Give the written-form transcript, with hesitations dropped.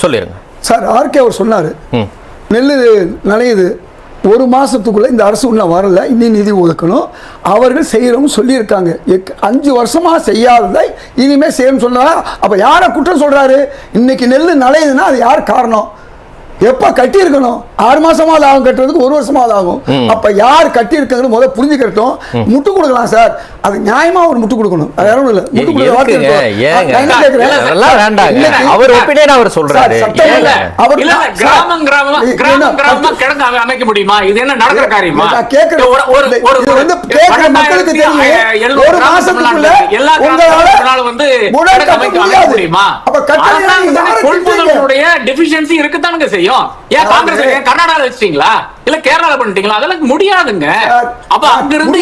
சொல்லிருங்க sir. RK அவர் சொன்னாரு நெல் நனையுது, ஒரு மாசத்துக்குள்ள இந்த அரசு இன்னும் வரல, இன்னும் நிதி ஒதுக்கணும், அவர்கள் செய்யறோம்னு சொல்லியிருக்காங்க. 5 வருஷமா செய்யாததை இனிமே செய்யணும்னு சொன்னா அப்ப யாரை குற்றம் சொல்றாரு? இன்னைக்கு நெல் நனையுதுன்னா அது யார் காரணம்? எப்ப கட்டி இருக்கணும்? 6 மாசமாவது ஆகும் கட்டுறதுக்கு, 1 வருஷமாவது ஆகும். அப்ப யார் கட்டி இருக்காங்க முதல்ல புரிஞ்சுக்கட்டும். முட்டு கொடுக்கலாம் சார், அது நியாயமா ஒரு முட்டு கொடுக்கணும். அது யாரும் இல்ல முட்டு கொடுக்க அவர் ஒப்பீனியன் அவர் சொல்றாரு. அவர் கிராமம் கிராமமா கிடங்கு அமைக்க முடியுமா? இது என்ன நடக்கிற காரியமா? கேக்குற மக்களுக்கு தெரியும். ஒரு மாசத்துக்குள்ள உங்களால வந்து அமைக்க முடியுமா? கொள்முதலுடைய டெஃபிஷியன்சி இருக்குதானுங்க செய்யும். ஏன் காங்கிரஸ் கர்நாடகால வச்சிட்டீங்களா இல்ல கேரளால பண்ணிட்டீங்களா? அதெல்லாம் முடியாதுங்க. அப்ப அங்க இருந்து